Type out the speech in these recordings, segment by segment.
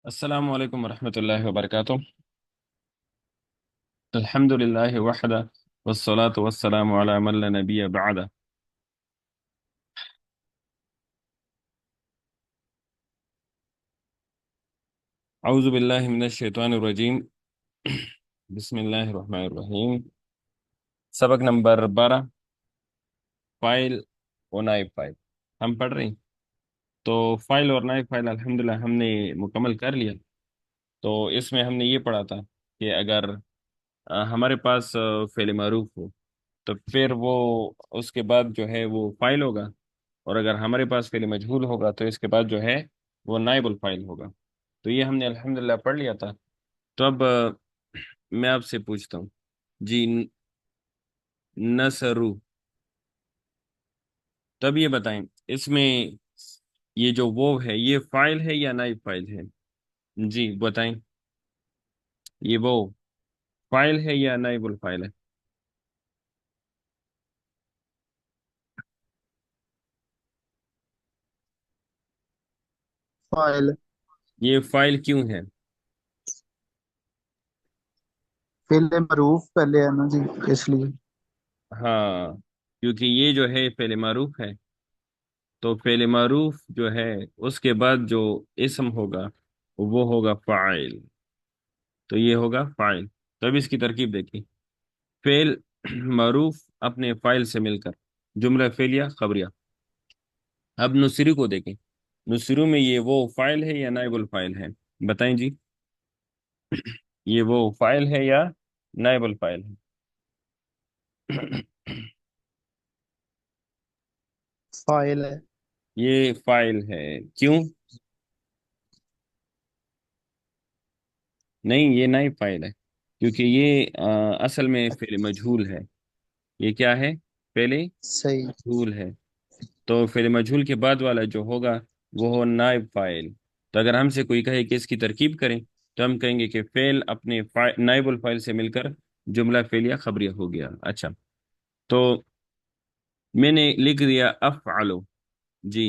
السلام علیکم ورحمۃ اللہ وبرکاتہ۔ الحمد للہ وحدہ والصلاة والسلام علی من لا نبی بعدہ۔ اعوذ باللہ من الشیطان الرجیم، بسم اللہ الرحمن الرحیم۔ سبق نمبر 12، فائل اور نائب فائل ہم پڑھ رہے ہیں۔ تو فائل اور نائب فائل الحمدللہ ہم نے مکمل کر لیا۔ تو اس میں ہم نے یہ پڑھا تھا کہ اگر ہمارے پاس فعل معروف ہو تو پھر وہ اس کے بعد جو ہے وہ فائل ہوگا، اور اگر ہمارے پاس فعل مجہول ہوگا تو اس کے بعد جو ہے وہ نائب الفائل ہوگا۔ تو یہ ہم نے الحمدللہ پڑھ لیا تھا۔ تو اب میں آپ سے پوچھتا ہوں جی، نصرو، تب یہ بتائیں اس میں یہ جو وہ ہے یہ فائل ہے یا نائب فائل ہے؟ جی بتائیں، یہ وہ فائل ہے یا نائب الفائل ہے؟ فائل یہ فائل کیوں ہے؟ فعل معروف پہلے ہے نا جی، اس لیے ہاں، کیونکہ یہ جو ہے فعل معروف ہے، تو فعل معروف جو ہے اس کے بعد جو اسم ہوگا وہ ہوگا فاعل، تو یہ ہوگا فاعل۔ تو اب اس کی ترکیب دیکھیں، فعل معروف اپنے فاعل سے مل کر جملہ فعلیہ خبریہ۔ اب نصری کو دیکھیں، نصرو میں یہ وہ فاعل ہے یا نائب الفاعل ہے؟ بتائیں جی، یہ وہ فاعل ہے یا نائب الفاعل ہے؟ فائل ہے۔ یہ فاعل ہے، کیوں؟ نہیں، یہ نائب فاعل ہے، کیونکہ یہ اصل میں فعل مجہول ہے۔ یہ کیا ہے؟ فعل صحیح۔ مجہول ہے، تو فعل مجہول کے بعد والا جو ہوگا وہ ہو نائب فاعل۔ تو اگر ہم سے کوئی کہے کہ اس کی ترکیب کریں تو ہم کہیں گے کہ فعل اپنے نائب الفاعل سے مل کر جملہ فعلیہ خبریہ ہو گیا۔ اچھا، تو میں نے لکھ دیا افعلو، جی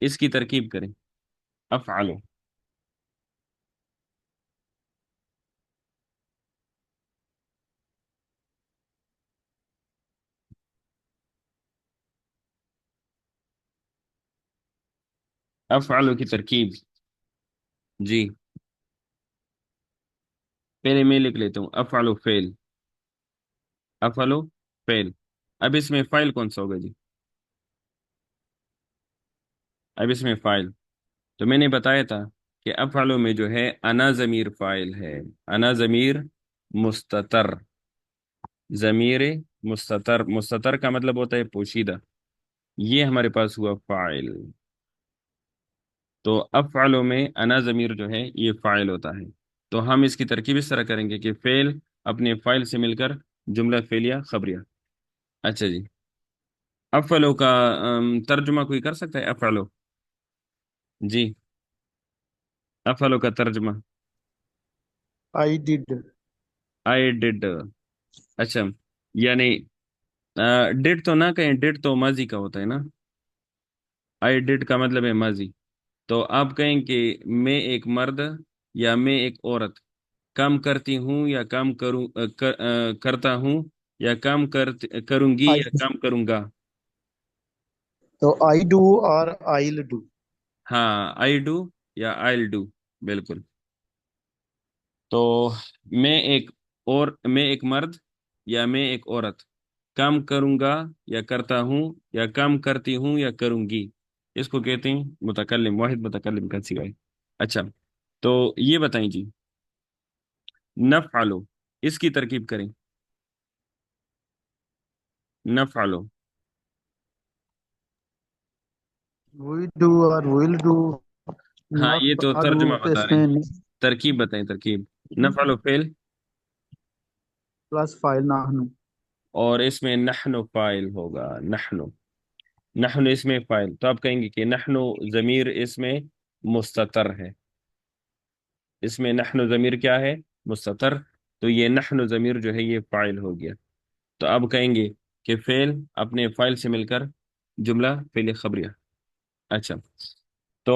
اس کی ترکیب کریں، افعلو۔ افعلو کی ترکیب، جی پہلے میں لکھ لیتا ہوں افعلو فعل، افعلو فعل۔ اب اس میں فاعل کون سا ہوگا جی؟ اب اس میں فاعل، تو میں نے بتایا تھا کہ افعلو میں جو ہے انا ضمیر فاعل ہے، انا ضمیر مستتر، ضمیر مستتر، مستتر کا مطلب ہوتا ہے پوشیدہ، یہ ہمارے پاس ہوا فاعل۔ تو افعلو میں انا ضمیر جو ہے یہ فاعل ہوتا ہے، تو ہم اس کی ترکیب اس طرح کریں گے کہ فعل اپنے فاعل سے مل کر جملہ فعلیہ خبریہ۔ اچھا جی، افعلو کا ترجمہ کوئی کر سکتا ہے؟ افعلو، جی افعلو کا ترجمہ؟ I did. آئی ڈڈ، اچھا، یعنی ڈڈ تو نہ کہیں، ڈڈ تو ماضی کا ہوتا ہے نا، آئی ڈڈ کا مطلب ہے ماضی۔ تو آپ کہیں کہ میں ایک مرد یا میں ایک عورت کام کرتی ہوں یا کام کرتا ہوں یا کروں گی آئی یا کام کروں گا۔ تو آئی ڈو اور آئیل ڈو۔ ہاں، آئی ڈو یا آئل ڈو، بالکل۔ تو میں ایک مرد یا میں ایک عورت کام کروں گا یا کرتا ہوں یا کام کرتی ہوں یا کروں گی، اس کو کہتے ہیں متکلم، واحد متکلم کا صیغہ ہے۔ اچھا، تو یہ بتائیں جی، نفعلو اس کی ترکیب کریں، نفعلو۔ وی ڈو اور ویل ڈو۔ ہاں نف یہ تو ادو ترجمہ تو بتا اس رہے میں ہیں، ترکیب بتائیں ترکیب۔ نفعلو فعل، پلس فائل نہ اور اس میں نحن فاعل ہوگا، نحن، نحن اس میں فاعل، تو آپ کہیں گے کہ نحن ضمیر اس میں مستتر ہے، اس میں نحن ضمیر کیا ہے؟ مستتر، تو یہ نحن ضمیر جو ہے یہ فاعل ہو گیا۔ تو اب کہیں گے کہ فعل اپنے فاعل سے مل کر جملہ فعل خبریہ۔ اچھا، تو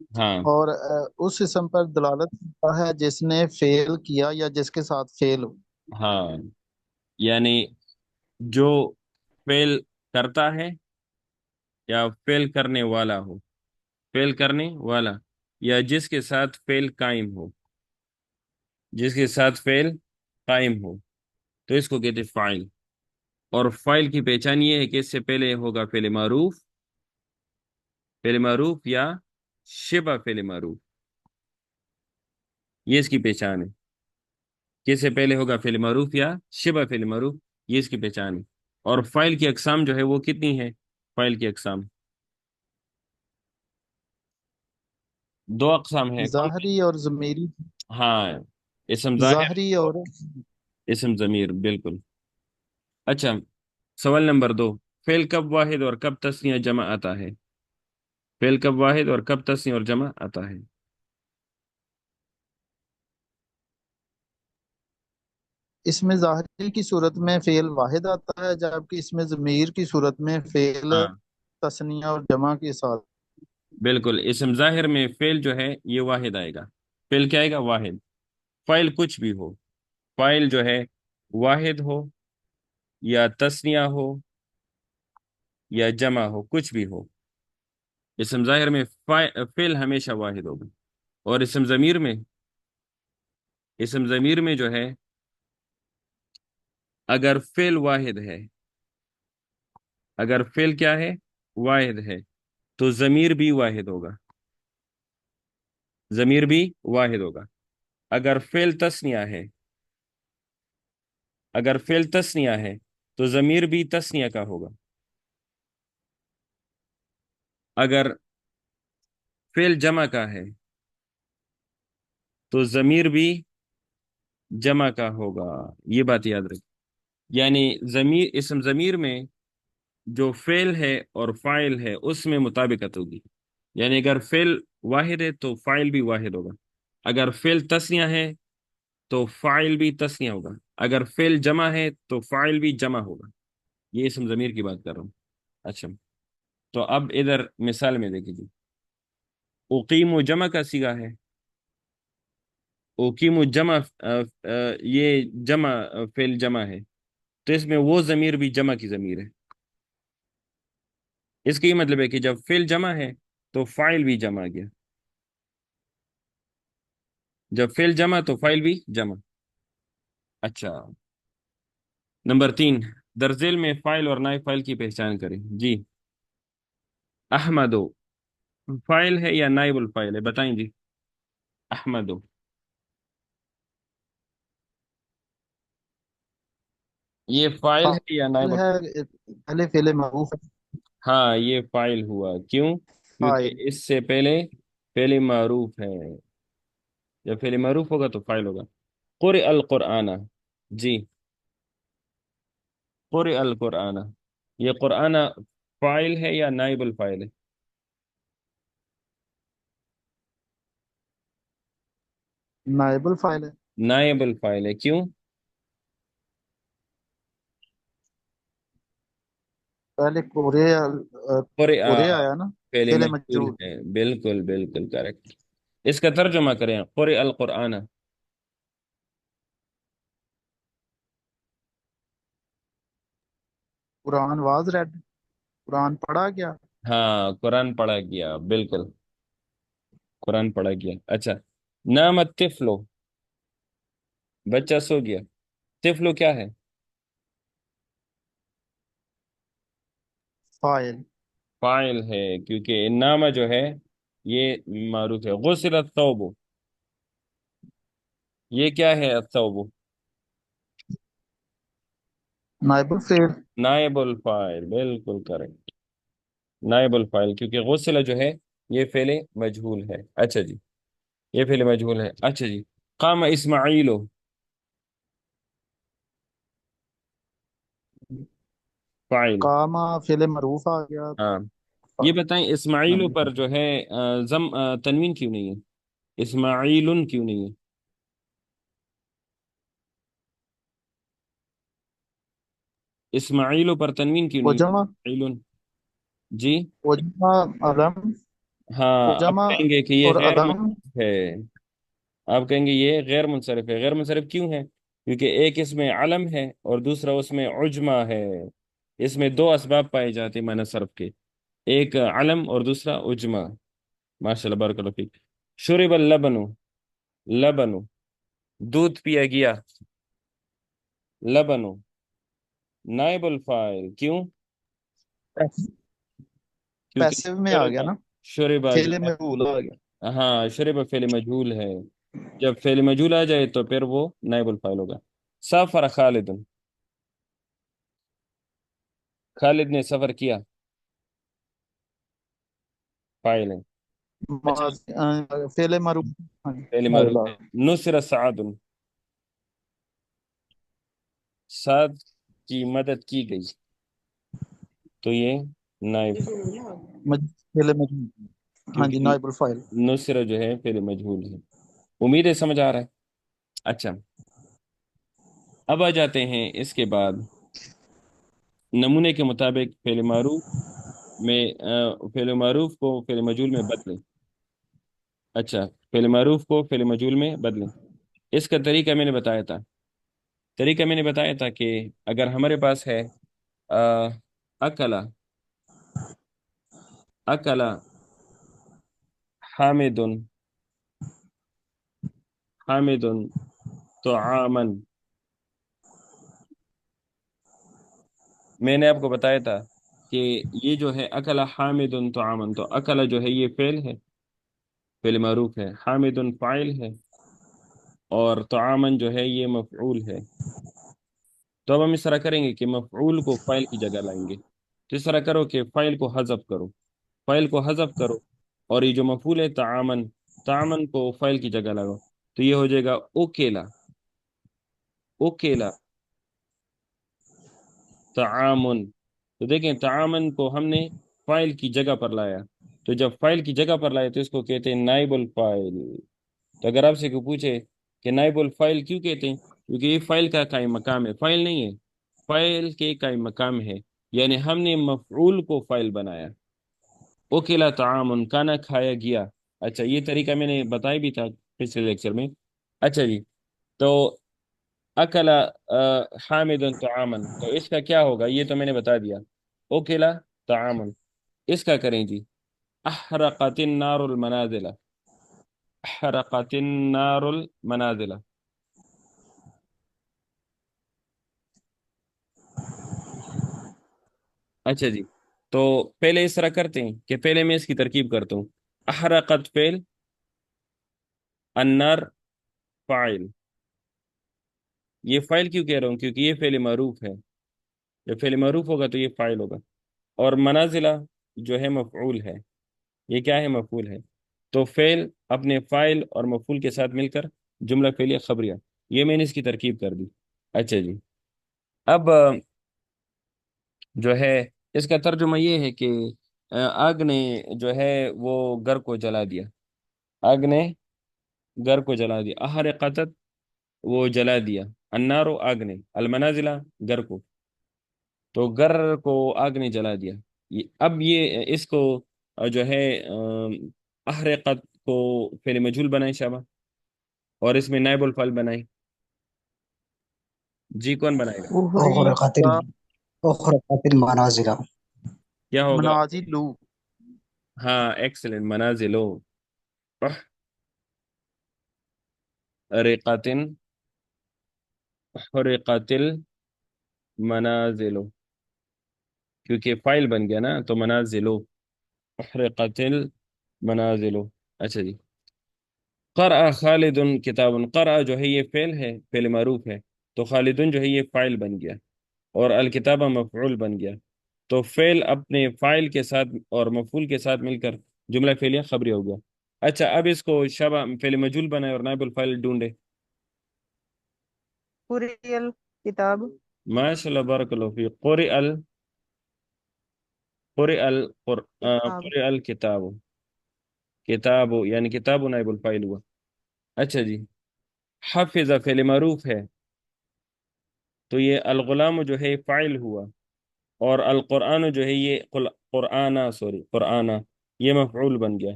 ہاں اور اس اسم پر دلالت کرتا ہے جس نے فیل کیا یا جس کے ساتھ فیل ہو۔ ہاں، یعنی جو فیل کرتا ہے یا فیل کرنے والا ہو، فیل کرنے والا، یا جس کے ساتھ فیل قائم ہو، جس کے ساتھ فیل قائم ہو، تو اس کو کہتے ہیں فاعل۔ اور فاعل کی پہچان یہ ہے کہ اس سے پہلے ہوگا فعل معروف، فعل معروف یا شبہ فعل معروف، یہ اس کی پہچان ہے کہ اس سے پہلے ہوگا فعل معروف یا شبہ فعل معروف، یہ اس کی پہچان ہے۔ اور فاعل کی اقسام جو ہے وہ کتنی ہے؟ فاعل کی اقسام دو اقسام ہے، کون سی؟ ظاہری اور ضمیری۔ ہاں، اسم ظاہر ظاہری اور اور اسم ضمیر، بالکل۔ اچھا، سوال نمبر 2، فعل کب واحد اور کب تثنیہ جمع آتا ہے؟ فعل کب واحد اور کب تثنیہ اور جمع آتا ہے؟ اس میں ظاہری کی صورت میں فعل واحد آتا ہے، جبکہ اس میں ضمیر کی صورت میں فعل ہاں تثنیہ اور جمع کے ساتھ۔ بالکل، اسم ظاہر میں فعل جو ہے یہ واحد آئے گا۔ فعل کیا آئے گا؟ واحد۔ فاعل کچھ بھی ہو، فاعل جو ہے واحد ہو یا تثنیہ ہو یا جمع ہو، کچھ بھی ہو، اسم ظاہر میں فعل ہمیشہ واحد ہوگا۔ اور اسم ضمیر میں جو ہے اگر فعل واحد ہے، اگر فعل کیا ہے؟ واحد ہے، تو ضمیر بھی واحد ہوگا، ضمیر بھی واحد ہوگا۔ اگر فعل تثنیہ ہے، اگر فعل تثنیہ ہے تو ضمیر بھی تثنیہ کا ہوگا۔ اگر فعل جمع کا ہے تو ضمیر بھی جمع کا ہوگا، یہ بات یاد رکھ۔ یعنی اسم ضمیر میں جو فعل ہے اور فاعل ہے اس میں مطابقت ہوگی۔ یعنی اگر فعل واحد ہے تو فاعل بھی واحد ہوگا، اگر فعل تثنیہ ہے تو فاعل بھی تثنیہ ہوگا، اگر فعل جمع ہے تو فاعل بھی جمع ہوگا۔ یہ اسم ضمیر کی بات کر رہا ہوں۔ اچھا، تو اب ادھر مثال میں دیکھ لیجیے، اقیم و جمع کا صیغہ ہے، اقیم و جمع یہ جمع فعل جمع ہے، تو اس میں وہ ضمیر بھی جمع کی ضمیر ہے۔ اس کا یہ مطلب ہے کہ جب فعل جمع ہے تو فاعل بھی جمع آ گیا، جب فعل جمع تو فاعل بھی جمع۔ اچھا، نمبر 3، درج ذیل میں فاعل اور نائب فاعل کی پہچان کریں جی۔ احمدو فاعل ہے یا نائب الفاعل ہے؟ بتائیں جی۔ احمدو، یہ فاعل ہے یا فاعل نائب ہے، پہلے فعل معروف ہے۔ ہاں، یہ فاعل ہوا، کیوں؟ کیونکہ فاعل اس سے پہلے فعل معروف ہے، جب فعل معروف ہوگا تو فاعل ہوگا۔ قرئ القرآن، جی، قرئ القرآن، یہ قرآن فاعل ہے یا نائب الفاعل ہے؟ نائب الفاعل ہے۔ نائب الفاعل ہے، کیوں؟ پہلے کورے قرئ کورے آیا نا، فعل فعل مجہول مجہول۔ ہے، بالکل بالکل کریکٹ۔ اس کا ترجمہ کریں، قرئ القرآن۔ قرآن واز ریڈ، قرآن پڑھا گیا۔ ہاں، قرآن پڑھا گیا، بالکل، قرآن پڑھا گیا۔ اچھا، نام الطفلو، بچہ سو گیا، طفلو کیا ہے؟ فاعل فاعل ہے، کیونکہ نامہ جو ہے یہ معروف ہے۔ غسل الثوب، یہ کیا ہے الثوب؟ نائب الفعل۔ نائب الفاعل، بالکل کریکٹ، نائب الفاعل، کیونکہ غسل جو ہے یہ فعل مجہول ہے۔ اچھا جی، یہ فعل مجہول ہے۔ اچھا جی، قام اسماعیل، فاعل، کاما فعل معروف آ گیا۔ ہاں، یہ بتائیں اسماعیل پر جو ہے تنوین کیوں نہیں ہے؟ اسماعیل کیوں نہیں ہے؟ اسماعیل پر تنوین کیوں نہیں ہے؟ وجمہ اسماعیل، جی، وجمہ علم ہاں آپ جمع کہیں گے کہ یہ اور غیر ادم. منصرف ہے، آپ کہیں گے یہ غیر منصرف ہے، غیر منصرف کیوں ہے؟ کیونکہ ایک اس میں علم ہے اور دوسرا اس میں عجمہ ہے، اس میں دو اسباب پائے جاتے ہیں معنی صرف کے، ایک علم اور دوسرا عجمہ۔ ماشاء اللہ بارک اللہ فیک۔ شرب اللبن، لبن، دودھ پیا گیا، لبن، نائب الفاعل کیوں؟ کیونکہ پیسو میں آ گیا شربا، نا. شربا جو فعل ہے، مفعول آ گیا. ہاں شربا فعل مجہول ہے، جب فعل مجہول آ جائے تو پھر وہ نائب الفاعل ہوگا۔ سافر خالد، خالد نے سفر کیا، فاعل ہے۔ اچھا فعل معروف. ہاں جی. فعل فاعل معروف ہے۔ نصر سعد، سعد کی مدد کی گئی، تو یہ نائب، فعل مجهول. ہاں جی، کیونکہ نائب الفاعل. نصر جو ہے فعل مجہول ہے۔ امید ہے سمجھ آ رہا ہے؟ اچھا، اب آ جاتے ہیں اس کے بعد نمونے کے مطابق فعل معروف میں فعل معروف کو فعل مجہول میں بدلیں۔ اچھا، فعل معروف کو فعل مجہول میں بدلیں، اس کا طریقہ میں نے بتایا تھا، طریقہ میں نے بتایا تھا کہ اگر ہمارے پاس ہے آ، اکلا، اکلا حامد، حامد طعاما، میں نے آپ کو بتایا تھا کہ یہ جو ہے اکلا حامد طعاما، تو اکلا جو ہے یہ فعل ہے، فعل معروف ہے، حامد فاعل ہے، اور طعاما جو ہے یہ مفعول ہے۔ تو اب ہم اس طرح کریں گے کہ مفعول کو فاعل کی جگہ لائیں گے، تو اس طرح کرو کہ فاعل کو حذف کرو، فاعل کو حذف کرو، اور یہ جو مفعول ہے تعامن، تعامن کو فاعل کی جگہ لگاؤ، تو یہ ہو جائے گا اوکیلا، اوکیلا تعامن۔ تو دیکھیں تعامن کو ہم نے فاعل کی جگہ پر لایا، تو جب فاعل کی جگہ پر لائے تو اس کو کہتے ہیں نائب الفاعل۔ تو اگر آپ سے کوئی پوچھے کہ نائب الفاعل کیوں کہتے ہیں، کیونکہ یہ فاعل کا قائم مقام ہے، فاعل نہیں ہے، فاعل کے قائم مقام ہے، یعنی ہم نے مفعول کو فاعل بنایا۔ اوکلا تعامن، کھانا کھایا گیا۔ اچھا یہ طریقہ میں نے بتایا بھی تھا پچھلے لیکچر میں۔ اچھا جی، تو اکلا حامد طعامن، تو اس کا کیا ہوگا یہ تو میں نے بتا دیا، اوکلا طعامن، اس کا کریں جی، احرقت النار المنازل، احرقت النار المنازل۔ اچھا جی، تو پہلے اس طرح کرتے ہیں کہ پہلے میں اس کی ترکیب کرتا ہوں، احرقت فعل، النار فاعل۔ یہ فاعل کیوں کہہ رہا ہوں؟ کیونکہ یہ فعل معروف ہے، جب فعل معروف ہوگا تو یہ فاعل ہوگا، اور منازلہ جو ہے مفعول ہے، یہ کیا ہے؟ مفعول ہے۔ تو فعل اپنے فاعل اور مفعول کے ساتھ مل کر جملہ فعلیہ خبریہ، یہ میں نے اس کی ترکیب کر دی۔ اچھا جی، اب جو ہے اس کا ترجمہ یہ ہے کہ آگ نے جو ہے وہ گھر کو جلا دیا، آگ نے گھر کو جلا دیا، احرقت وہ جلا دیا، النار آگ نے، المنازلہ گھر کو، تو گھر کو آگ نے جلا دیا۔ اب یہ اس کو جو ہے احرقت کو فعل مجہول بنائیں شابہ، اور اس میں نائب الفعل بنائیں، جی کون بنائے گا؟ أغرقت احرق أغرقت المنازل. کیا ہوگا؟ منازل. ہاں ایکسلنٹ، منازلو، احرقت، احرقت المنازل، کیونکہ فائل بن گیا نا تو منازلو، احرقت المنازل۔ اچھا جی، قرأ خالد کتاب، قرأ جو ہے یہ فعل ہے، فعل معروف ہے، تو خالدن جو ہے یہ فاعل بن گیا، اور الکتابہ مفعول بن گیا، تو فعل اپنے فاعل کے ساتھ اور مفعول کے ساتھ مل کر جملہ فعلیہ خبری ہو گیا۔ اچھا اب اس کو شبہ فعل مجہول بنائے اور نائب الفاعل ڈھونڈے۔ قرئ الکتاب. ماشاء اللہ بارک اللہ فی، قرئ قرئ کتاب. قرئ الکتاب، کتاب یعنی کتاب نائب الفاعل ہوا۔ اچھا جی، حفظ فعل معروف ہے، تو یہ الغلام جو ہے فاعل ہوا، اور القرآن جو ہے یہ قرآن، سوری قرآن، یہ مفعول بن گیا.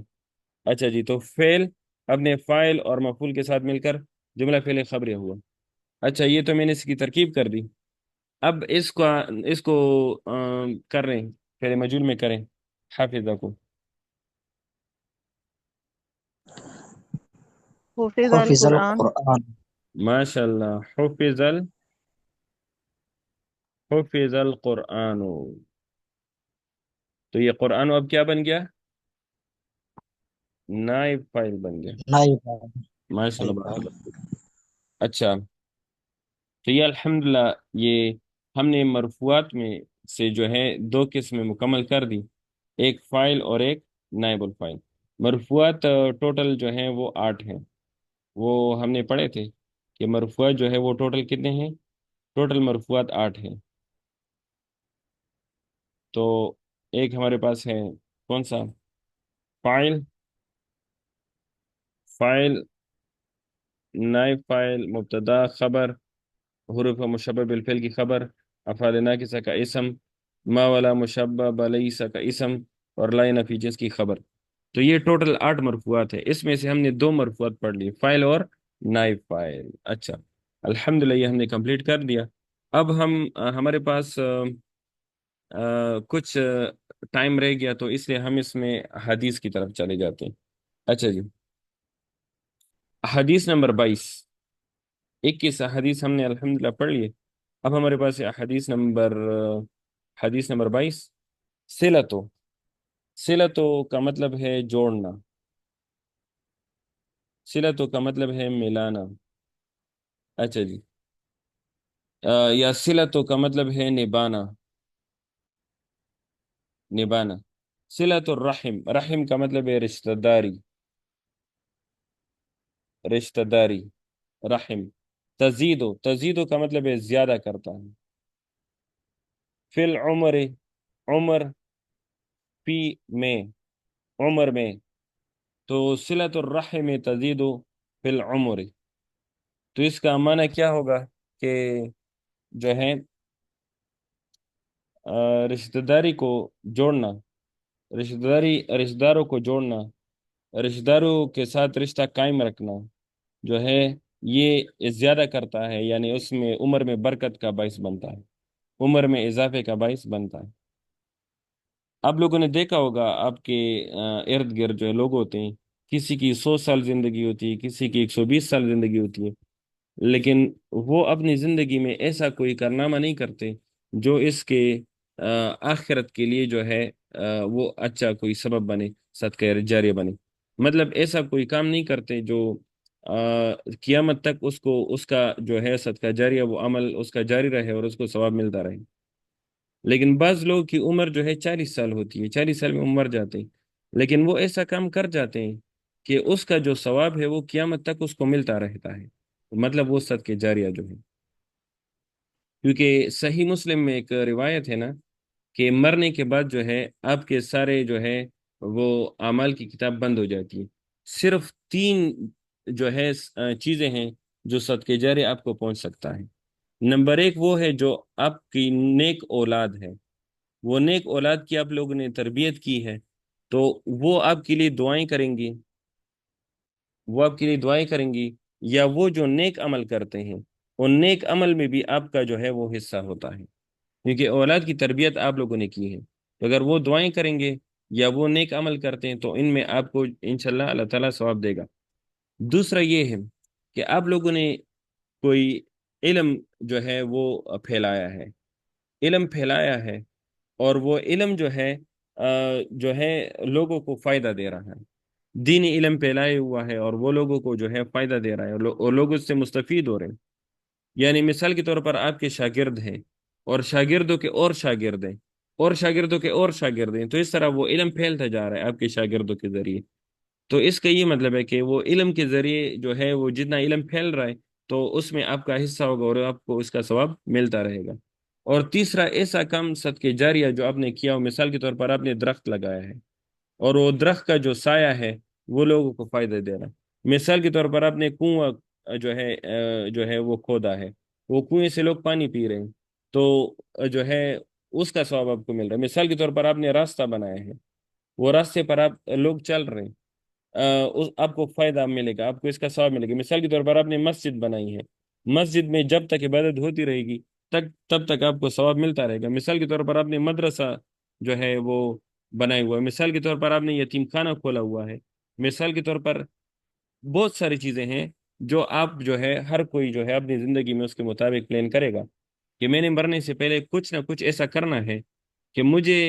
اچھا جی، تو فعل اپنے فاعل اور مفعول کے ساتھ مل کر جملہ فعل خبریہ ہوا. اچھا، یہ تو میں نے اس کی ترکیب کر دی. اب اس کو کر رہے ہیں، فعل مجهول میں کریں حافظہ کو. حفظ حفظ القرآن. القرآن. ماشاء اللہ. حفظ القرآن. تو یہ قرآن اب کیا بن گیا؟ نائب فائل بن گیا. نائب ماشاء اللہ، نائب بارک فاعل. اللہ فیک. اچھا، تو یہ الحمدللہ، یہ ہم نے مرفوعات میں سے جو ہے دو قسمیں مکمل کر دی، ایک فائل اور ایک نائب الفائل. مرفوعات ٹوٹل جو ہیں وہ 8 ہیں. وہ ہم نے پڑھے تھے کہ مرفوعات جو ہے وہ ٹوٹل کتنے ہیں. ٹوٹل مرفوعات 8 ہیں. تو ایک ہمارے پاس ہے کون سا؟ فائل، فائل، نائب فائل، مبتدا، خبر، حروف مشبہ بالفعل کی خبر، افعال ناقصہ کا اسم، ما والا مشبہ بلیسا کا اسم، اور لا نفی جنس کی خبر. تو یہ ٹوٹل 8 مرفوعات ہے. اس میں سے ہم نے 2 مرفوعات پڑھ لی، فائل اور نائب فائل. اچھا، الحمدللہ یہ ہم نے کمپلیٹ کر دیا. اب ہمارے پاس کچھ ٹائم رہ گیا، تو اس لیے ہم اس میں حدیث کی طرف چلے جاتے ہیں. اچھا جی، حدیث نمبر 22. 21 حدیث ہم نے الحمدللہ پڑھ لیے. اب ہمارے پاس ہے حدیث نمبر 22. صلتو. صلتو کا مطلب ہے جوڑنا. صلتو کا مطلب ہے ملانا. اچھا جی، یا صلتو کا مطلب ہے نبانا. نبانا. صلت الرحم. رحم کا مطلب ہے رشتہ داری. رشتہ داری، رحم. تزیدو. تزیدو کا مطلب ہے زیادہ کرتا ہے. فی العمر. عمر، فی میں، عمر میں. تو صلت الرحم تزید فی العمر. تو اس کا معنی کیا ہوگا کہ جو ہے رشتہ داری کو جوڑنا، رشتہ داروں کو جوڑنا، رشتہ داروں کے ساتھ رشتہ قائم رکھنا جو ہے یہ زیادہ کرتا ہے، یعنی اس میں عمر میں برکت کا باعث بنتا ہے، عمر میں اضافے کا باعث بنتا ہے. آپ لوگوں نے دیکھا ہوگا آپ کے ارد گرد جو لوگ ہوتے ہیں، کسی کی 100 سال زندگی ہوتی ہے، کسی کی 120 سال زندگی ہوتی ہے، لیکن وہ اپنی زندگی میں ایسا کوئی کارنامہ نہیں کرتے جو اس کے آخرت کے لیے جو ہے وہ اچھا کوئی سبب بنے، صدقہ جاریہ بنے. مطلب ایسا کوئی کام نہیں کرتے جو قیامت تک اس کو اس کا جو ہے صدقہ جاریہ وہ عمل اس کا جاری رہے اور اس کو ثواب ملتا رہے. لیکن بعض لوگوں کی عمر جو ہے 40 سال ہوتی ہے، 40 سال میں مر جاتے ہیں، لیکن وہ ایسا کام کر جاتے ہیں کہ اس کا جو ثواب ہے وہ قیامت تک اس کو ملتا رہتا ہے. مطلب وہ صدقہ جاریہ جو ہے، کیونکہ صحیح مسلم میں ایک روایت ہے نا کہ مرنے کے بعد جو ہے آپ کے سارے جو ہے وہ اعمال کی کتاب بند ہو جاتی ہے. صرف 3 جو ہے چیزیں ہیں جو صدقہ جاریہ آپ کو پہنچ سکتا ہے. نمبر 1 وہ ہے جو آپ کی نیک اولاد ہے. وہ نیک اولاد کی آپ لوگوں نے تربیت کی ہے، تو وہ آپ کے لیے دعائیں کریں گی، وہ آپ کے لیے دعائیں کریں گی. یا وہ جو نیک عمل کرتے ہیں ان نیک عمل میں بھی آپ کا جو ہے وہ حصہ ہوتا ہے، کیونکہ اولاد کی تربیت آپ لوگوں نے کی ہے. تو اگر وہ دعائیں کریں گے یا وہ نیک عمل کرتے ہیں تو ان میں آپ کو انشاءاللہ اللہ تعالیٰ ثواب دے گا. دوسرا یہ ہے کہ آپ لوگوں نے کوئی علم جو ہے وہ پھیلایا ہے، علم پھیلایا ہے، اور وہ علم جو ہے جو ہے لوگوں کو فائدہ دے رہا ہے. دینی علم پھیلائے ہوا ہے اور وہ لوگوں کو جو ہے فائدہ دے رہا ہے، اور لوگ اس سے مستفید ہو رہے ہیں. یعنی مثال کے طور پر آپ کے شاگرد ہیں اور شاگردوں کے اور شاگرد ہیں اور شاگردوں کے اور شاگرد ہیں، تو اس طرح وہ علم پھیلتا جا رہا ہے آپ کے شاگردوں کے ذریعے. تو اس کا یہ مطلب ہے کہ وہ علم کے ذریعے جو ہے وہ جتنا علم پھیل رہا ہے تو اس میں آپ کا حصہ ہوگا اور آپ کو اس کا ثواب ملتا رہے گا. اور تیسرا ایسا کام صدقہ جاریہ جو آپ نے کیا ہو، مثال کے طور پر آپ نے درخت لگایا ہے اور وہ درخت کا جو سایہ ہے وہ لوگوں کو فائدہ دے رہا ہے. مثال کے طور پر آپ نے کنواں جو ہے وہ کھودا ہے، وہ کنویں سے لوگ پانی پی رہے ہیں، تو جو ہے اس کا ثواب آپ کو مل رہا ہے. مثال کے طور پر آپ نے راستہ بنایا ہے وہ راستے پر آپ لوگ چل رہے ہیں، آپ کو فائدہ ملے گا، آپ کو اس کا ثواب ملے گا۔ مثال کے طور پر آپ نے مسجد بنائی ہے، مسجد میں جب تک عبادت ہوتی رہے گی تب تک آپ کو ثواب ملتا رہے گا۔ مثال کے طور پر آپ نے مدرسہ جو ہے وہ بنایا ہوا ہے، مثال کے طور پر آپ نے یتیم خانہ کھولا ہوا ہے، مثال کے طور پر بہت ساری چیزیں ہیں جو آپ جو ہے ہر کوئی جو ہے اپنی زندگی میں اس کے مطابق پلان کرے گا کہ میں نے مرنے سے پہلے کچھ نہ کچھ ایسا کرنا ہے کہ مجھے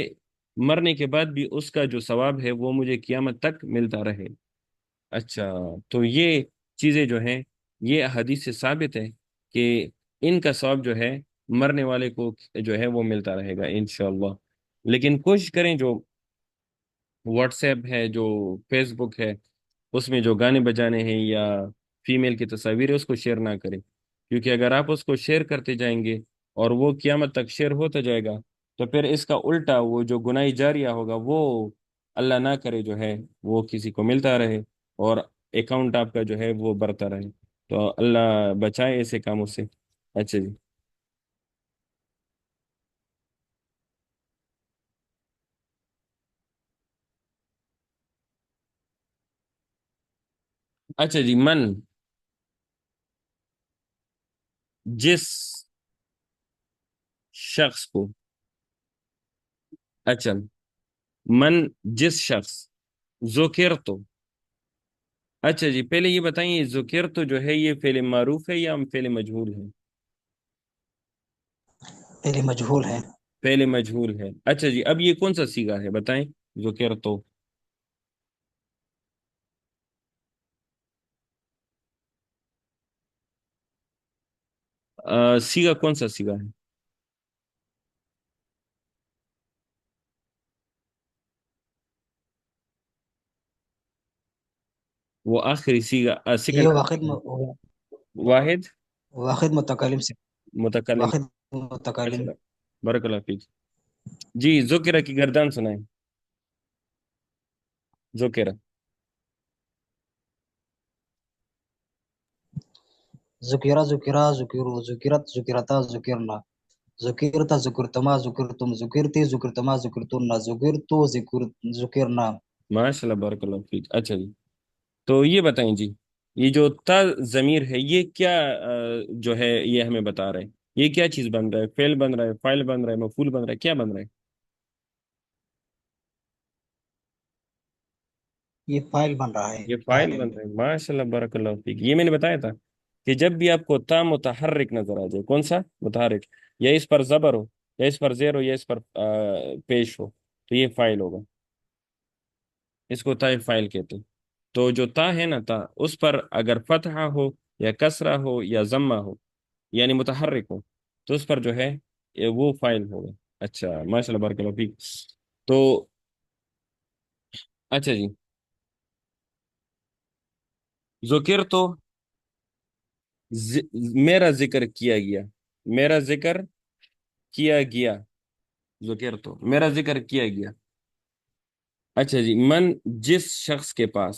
مرنے کے بعد بھی اس کا جو ثواب ہے وہ مجھے قیامت تک ملتا رہے۔ اچھا، تو یہ چیزیں جو ہیں یہ حدیث سے ثابت ہے کہ ان کا ثواب جو ہے مرنے والے کو جو ہے وہ ملتا رہے گا انشاءاللہ۔ لیکن کوشش کریں جو واٹس ایپ ہے، جو فیس بک ہے، اس میں جو گانے بجانے ہیں یا فیمیل کی تصاویر ہے اس کو شیئر نہ کریں، کیونکہ اگر آپ اس کو شیئر کرتے جائیں گے اور وہ قیامت تک شیئر ہوتا جائے گا تو پھر اس کا الٹا وہ جو گناہ جاریہ ہوگا وہ اللہ نہ کرے جو ہے وہ کسی کو ملتا رہے اور اکاؤنٹ آپ کا جو ہے وہ بڑھتا رہے، تو اللہ بچائے ایسے کاموں سے۔ اچھا جی، اچھا جی، من جس شخص کو، اچھا، من جس شخص، ذکر تو، اچھا جی پہلے یہ بتائیے ذکر تو جو ہے یہ فعل معروف ہے یا فعل مجہول ہے؟ پہلے مجہول ہے۔ فعل مجہول ہے۔ اچھا جی، اب یہ کون سا صیغہ ہے بتائیں؟ ذکر تو صیغہ کون سا صیغہ ہے؟ وہ آخری صیغہ یہ سیکنڈ واحد واحد واحد متکلم سے، متکلم۔ واحد متکلم۔ اچھا، بارک اللہ فیک۔ جی ذکر کی گردان سنائیں، ذکر۔ ذکیرہ ذکیرہ ذکیرو ذکیرت ذکیرتا ذکرنا ذکرتا ذکرتما ذکرتم ذکرتی ذکرتما ذکرتن ذکرتو ذکرنا۔ ماشاء اللہ، بارک اللہ فیک۔ اچھا جی، تو یہ بتائیں جی، یہ جو تا ضمیر ہے یہ کیا جو ہے یہ ہمیں بتا رہے ہیں، یہ کیا چیز بن رہا ہے؟ فعل بن رہا ہے، فاعل بن رہا ہے، مفعول بن رہا ہے، کیا بن رہا ہے؟ یہ فائل بن رہا ہے یہ فائل پہلے بن میں۔ رہا ہے۔ ماشاء اللہ، بارک اللہ فیک۔ یہ میں نے بتایا تھا کہ جب بھی آپ کو تا متحرک نظر آ جائے، کون سا متحرک، یا اس پر زبر ہو یا اس پر زیر ہو یا اس پر پیش ہو، تو یہ فائل ہوگا، اس کو تا فائل کہتے ہیں۔ تو جو تا ہے نا، تا اس پر اگر فتحہ ہو یا کسرہ ہو یا ضمہ ہو یعنی متحرک ہو تو اس پر جو ہے وہ فائل ہوگا۔ اچھا، ماشاء اللہ، بارک اللہ فیک۔ تو اچھا جی، ذکر تو میرا ذکر کیا گیا، میرا ذکر کیا گیا، ذکر تو میرا ذکر کیا گیا۔ اچھا جی، من جس شخص کے پاس،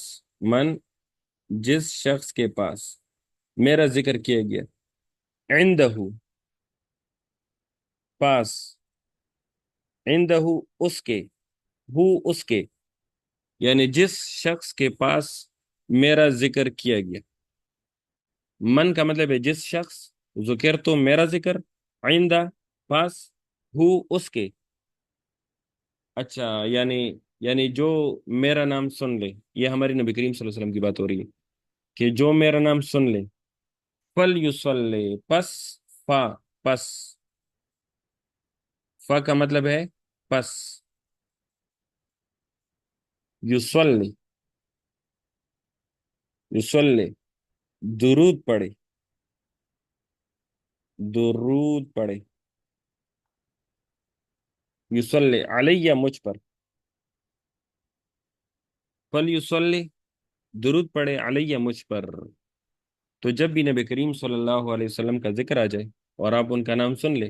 من جس شخص کے پاس میرا ذکر کیا گیا، عندہ پاس، عندہ اس کے، ہو اس کے، یعنی جس شخص کے پاس میرا ذکر کیا گیا۔ من کا مطلب ہے جس شخص، ذکر تو میرا ذکر، آئندہ پاس، ہو اس کے۔ اچھا، یعنی جو میرا نام سن لے، یہ ہماری نبی کریم صلی اللہ علیہ وسلم کی بات ہو رہی ہے کہ جو میرا نام سن لے، فل یصلی، پس، فا، پس، فا کا مطلب ہے پس، یصلی، یصلی، درود پڑھے، درود پڑھے، یصلی علیہ مجھ پر، فل یصلی، درود پڑھے علیہ مجھ پر۔ تو جب بھی نبی کریم صلی اللہ علیہ وسلم کا ذکر آ جائے اور آپ ان کا نام سن لے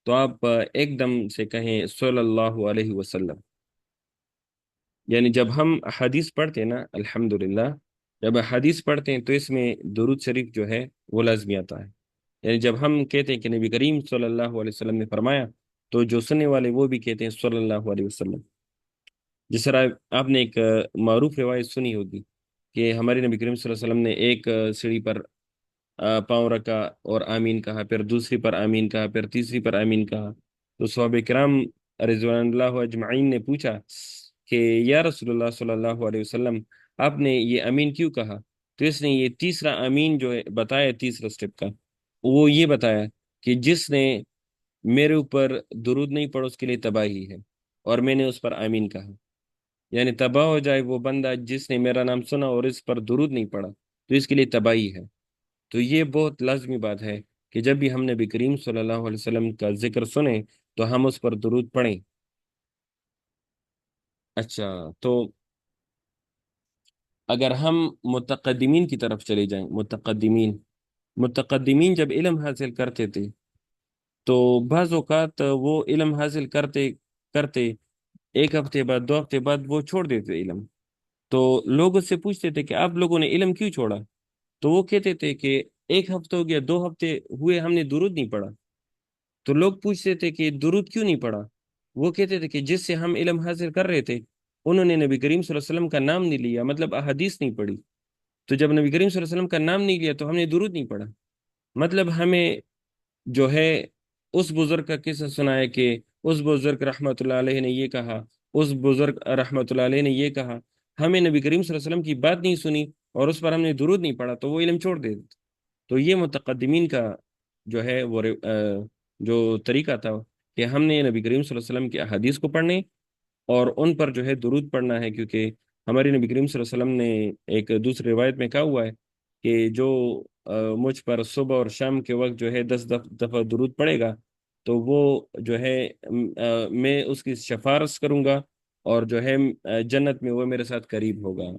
تو آپ ایک دم سے کہیں صلی اللہ علیہ وسلم۔ یعنی جب ہم حدیث پڑھتے ہیں نا، الحمدللہ، جب حدیث پڑھتے ہیں تو اس میں درود شریف جو ہے وہ لازمی آتا ہے۔ یعنی جب ہم کہتے ہیں کہ نبی کریم صلی اللہ علیہ وسلم نے فرمایا تو جو سننے والے وہ بھی کہتے ہیں صلی اللہ علیہ وسلم۔ جس طرح آپ نے ایک معروف روایت سنی ہوگی کہ ہمارے نبی کریم صلی اللہ علیہ وسلم نے ایک سیڑھی پر پاؤں رکھا اور آمین کہا، پھر دوسری پر آمین کہا، پھر تیسری پر آمین کہا. تو صحابہ کرام رضوان اللہ اجمعین نے پوچھا کہ یا رسول اللہ صلی اللہ علیہ وسلم، آپ نے یہ امین کیوں کہا؟ تو اس نے یہ تیسرا امین جو ہے بتایا، تیسرا سٹیپ کا وہ یہ بتایا کہ جس نے میرے اوپر درود نہیں پڑھا اس کے لیے تباہی ہے، اور میں نے اس پر آمین کہا. یعنی تباہ ہو جائے وہ بندہ جس نے میرا نام سنا اور اس پر درود نہیں پڑھا، تو اس کے لیے تباہی ہے. تو یہ بہت لازمی بات ہے کہ جب بھی ہم نبی کریم صلی اللہ علیہ وسلم کا ذکر سنیں تو ہم اس پر درود پڑھیں. اچھا، تو اگر ہم متقدمین کی طرف چلے جائیں، متقدمین جب علم حاصل کرتے تھے تو بعض اوقات وہ علم حاصل کرتے کرتے ایک ہفتے بعد، 2 ہفتے بعد وہ چھوڑ دیتے علم. تو لوگ اس سے پوچھتے تھے کہ آپ لوگوں نے علم کیوں چھوڑا؟ تو وہ کہتے تھے کہ ایک ہفتہ ہو گیا، 2 ہفتے ہوئے ہم نے درود نہیں پڑھا. تو لوگ پوچھتے تھے کہ درود کیوں نہیں پڑھا؟ وہ کہتے تھے کہ جس سے ہم علم حاصل کر رہے تھے انہوں نے نبی کریم صلی اللہ علیہ وسلم کا نام نہیں لیا، مطلب احادیث نہیں پڑھی. تو جب نبی کریم صلی اللہ علیہ وسلم کا نام نہیں لیا تو ہم نے درود نہیں پڑھا. مطلب ہمیں جو ہے اس بزرگ کا قصہ سنا ہے کہ اس بزرگ رحمۃ اللہ علیہ نے یہ کہا، اس بزرگ رحمۃ اللہ علیہ نے یہ کہا. ہمیں نبی کریم صلی اللہ علیہ وسلم کی بات نہیں سنی اور اس پر ہم نے درود نہیں پڑھا تو وہ علم چھوڑ دے. تو یہ متقدمین کا جو ہے وہ جو طریقہ تھا کہ ہم نے نبی کریم صلی اللہ علیہ وسلم کی احادیث کو پڑھنے اور ان پر جو ہے درود پڑھنا ہے. کیونکہ ہمارے نبی کریم صلی اللہ علیہ وسلم نے ایک دوسری روایت میں کہا ہوا ہے کہ جو مجھ پر صبح اور شام کے وقت جو ہے 10 دفعہ درود پڑے گا تو وہ جو ہے میں اس کی سفارش کروں گا، اور جو ہے جنت میں وہ میرے ساتھ قریب ہوگا.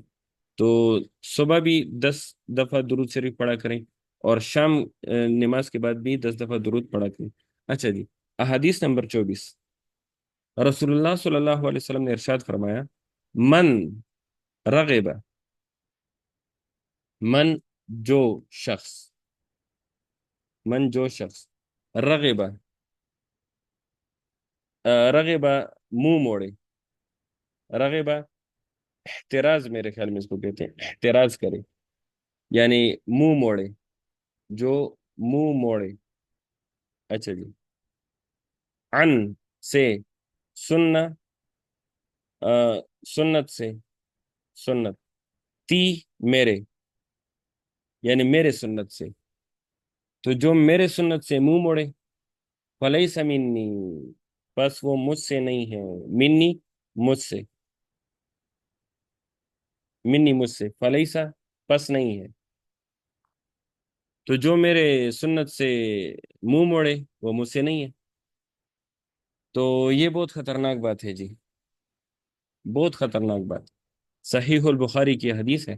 تو صبح بھی 10 دفعہ درود شریف پڑھا کریں اور شام نماز کے بعد بھی 10 دفعہ درود پڑھا کریں. اچھا جی، احادیث نمبر 24. رسول اللہ صلی اللہ علیہ وسلم نے ارشاد فرمایا، من رغب، من جو شخص، من جو شخص، رغب، رغب منہ موڑے، رغب احتراز، میرے خیال میں اس کو کہتے ہیں، احتراز کرے یعنی منہ موڑے، جو منہ موڑے. اچھا جی، عن سے، سننا، سنت سے، سنت، تی میرے، یعنی میرے سنت سے. تو جو میرے سنت سے منہ موڑے، فلیس منی، بس وہ مجھ سے نہیں ہے. منی مجھ سے، منی مجھ سے، فلیسا پس نہیں ہے. تو جو میرے سنت سے منہ موڑے وہ مجھ سے نہیں ہے. تو یہ بہت خطرناک بات ہے جی، بہت خطرناک بات. صحیح البخاری کی حدیث ہے،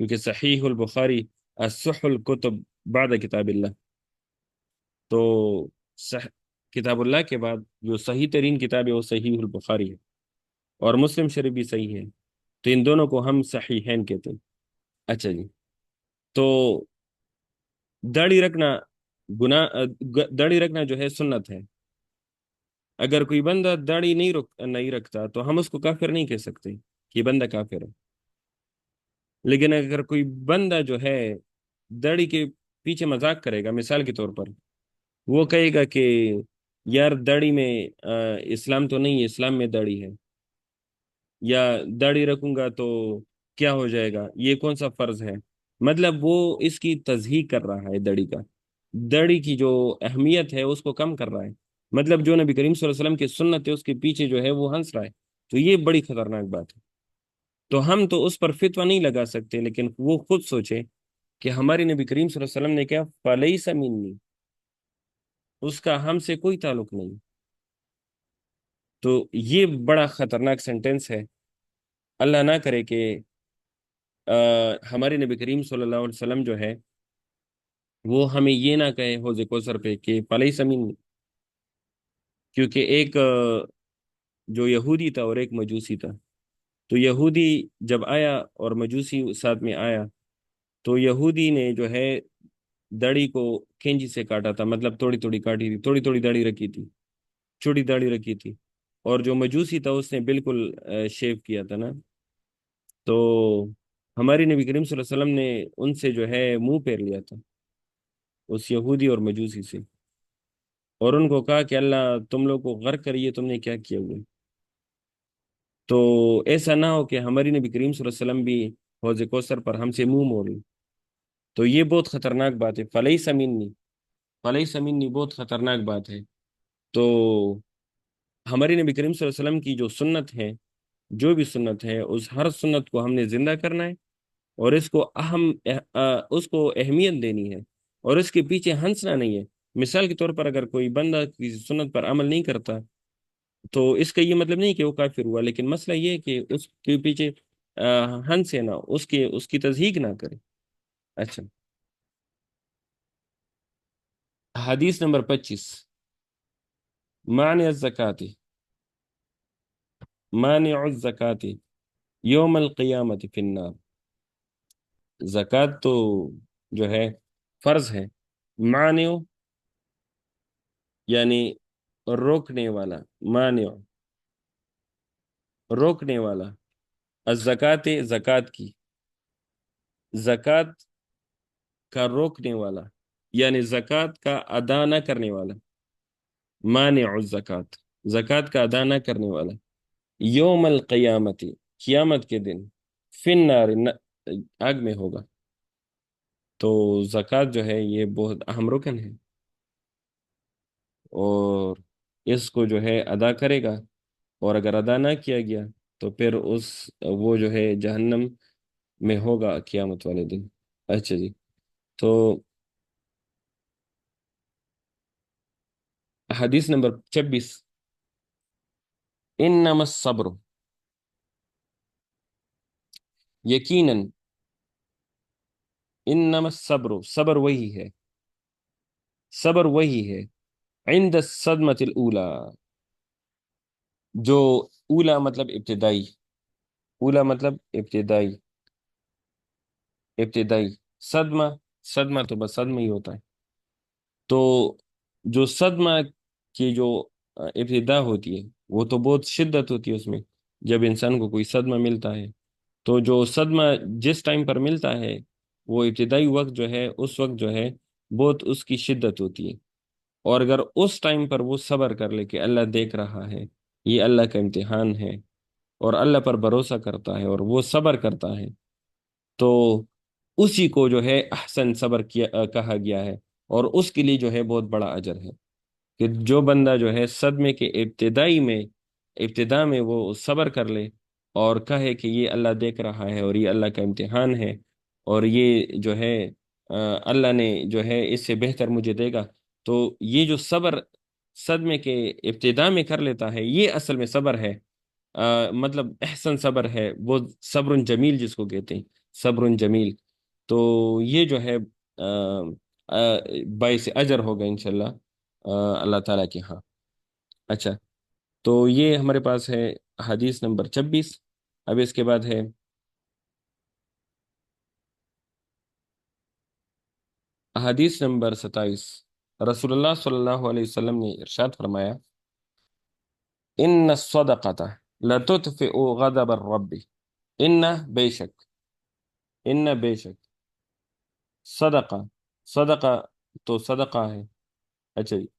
کیونکہ صحیح البخاری اصح الکتب بعد کتاب اللہ. تو صح کتاب اللہ کے بعد جو صحیح ترین کتاب ہے وہ صحیح البخاری ہے، اور مسلم شریف بھی صحیح ہے. تو ان دونوں کو ہم صحیحین کہتے ہیں. اچھا جی، تو داڑھی رکھنا داڑھی رکھنا جو ہے سنت ہے. اگر کوئی بندہ داڑھی نہیں رکھتا تو ہم اس کو کافر نہیں کہہ سکتے کہ یہ بندہ کافر ہے. لیکن اگر کوئی بندہ جو ہے داڑھی کے پیچھے مذاق کرے گا، مثال کے طور پر وہ کہے گا کہ یار داڑھی میں اسلام تو نہیں ہے، اسلام میں داڑھی ہے، یا داڑھی رکھوں گا تو کیا ہو جائے گا، یہ کون سا فرض ہے. مطلب وہ اس کی تضحیق کر رہا ہے، داڑھی کی جو اہمیت ہے اس کو کم کر رہا ہے. مطلب جو نبی کریم صلی اللہ علیہ وسلم کی سنت ہے اس کے پیچھے جو ہے وہ ہنس رہا ہے. تو یہ بڑی خطرناک بات ہے. تو ہم تو اس پر فتویٰ نہیں لگا سکتے، لیکن وہ خود سوچے کہ ہمارے نبی کریم صلی اللہ علیہ وسلم نے کیا، فَلَيْسَ مِنِّي، اس کا ہم سے کوئی تعلق نہیں. تو یہ بڑا خطرناک سینٹینس ہے. اللہ نہ کرے کہ ہمارے نبی کریم صلی اللہ علیہ وسلم جو ہے وہ ہمیں یہ نہ کہے حوض کوثر پہ کہ فلیس منی. کیونکہ ایک جو یہودی تھا اور ایک مجوسی تھا. تو یہودی جب آیا اور مجوسی ساتھ میں آیا تو یہودی نے جو ہے داڑھی کو کینچی سے کاٹا تھا، مطلب تھوڑی تھوڑی کاٹی تھی، تھوڑی تھوڑی داڑھی رکھی تھی، چھوٹی داڑھی رکھی تھی. اور جو مجوسی تھا اس نے بالکل شیو کیا تھا نا. تو ہماری نبی کریم صلی اللہ علیہ وسلم نے ان سے جو ہے منہ پھیر لیا تھا، اس یہودی اور مجوسی سے، اور ان کو کہا کہ اللہ تم لوگ کو غرق کریے، تم نے کیا کیا ہوئے. تو ایسا نہ ہو کہ ہماری نبی کریم صلی اللہ علیہ وسلم بھی حوض کوثر پر ہم سے منہ موڑ لیں. تو یہ بہت خطرناک بات ہے. فلیس منی، فلیس منی بہت خطرناک بات ہے. تو ہماری نبی کریم صلی اللہ علیہ وسلم کی جو سنت ہے، جو بھی سنت ہے، اس ہر سنت کو ہم نے زندہ کرنا ہے، اور اس کو اس کو اہمیت دینی ہے، اور اس کے پیچھے ہنسنا نہیں ہے. مثال کے طور پر اگر کوئی بندہ کسی سنت پر عمل نہیں کرتا تو اس کا یہ مطلب نہیں کہ وہ کافر ہوا، لیکن مسئلہ یہ ہے کہ اس کے پیچھے ہنسے نہ، اس کی تضحیق نہ کرے. اچھا، حدیث نمبر 25. مانع الزکاة، مانع الزکاة یوم القیامت فی النار. زکوٰۃ تو جو ہے فرض ہے. مانع یعنی روکنے والا، مانع روکنے والا، الزکاة زکوٰۃ کی، زکوٰۃ کا روکنے والا یعنی زکوٰۃ کا ادا نہ کرنے والا. مانع الزکاة زکوٰۃ کا ادا نہ کرنے والا، یوم القیامت قیامت کے دن، فی النار آگ میں ہوگا. تو زکوٰۃ جو ہے یہ بہت اہم رکن ہے، اور اس کو جو ہے ادا کرے گا، اور اگر ادا نہ کیا گیا تو پھر وہ جو ہے جہنم میں ہوگا قیامت والے دن. اچھا جی، تو حدیث نمبر 26. انما الصبر، یقیناً، انما الصبر، صبر وہی ہے، صبر وہی ہے، عند الصدمة الاولى، جو اولا مطلب ابتدائی، اولا مطلب ابتدائی، ابتدائی. صدمہ، صدمہ تو بس صدمہ ہی ہوتا ہے. تو جو صدمہ کی جو ابتدا ہوتی ہے وہ تو بہت شدت ہوتی ہے اس میں. جب انسان کو کوئی صدمہ ملتا ہے تو جو صدمہ جس ٹائم پر ملتا ہے وہ ابتدائی وقت جو ہے، اس وقت جو ہے بہت اس کی شدت ہوتی ہے. اور اگر اس ٹائم پر وہ صبر کر لے کہ اللہ دیکھ رہا ہے، یہ اللہ کا امتحان ہے، اور اللہ پر بھروسہ کرتا ہے اور وہ صبر کرتا ہے، تو اسی کو جو ہے احسن صبر کہا گیا ہے، اور اس کے لیے جو ہے بہت بڑا اجر ہے. کہ جو بندہ جو ہے صدمے کے ابتدا میں وہ صبر کر لے اور کہے کہ یہ اللہ دیکھ رہا ہے اور یہ اللہ کا امتحان ہے، اور یہ جو ہے اللہ نے جو ہے اس سے بہتر مجھے دے گا. تو یہ جو صبر صدمے کے ابتدا میں کر لیتا ہے، یہ اصل میں صبر ہے. مطلب احسن صبر ہے وہ، صبر جمیل جس کو کہتے ہیں، صبر جمیل. تو یہ جو ہے باعث اجر ہوگا انشاءاللہ اللہ تعالیٰ کے ہاں. اچھا، تو یہ ہمارے پاس ہے حدیث نمبر 26. اب اس کے بعد ہے حدیث نمبر 27. رسول اللہ صلی اللہ علیہ وسلم نے ارشاد فرمایا، ان الصدقۃ لتطفئ غضب الرب. ان بے شک، ان بے شک، صدقہ، صدقہ تو صدقہ ہے. اچھا جی،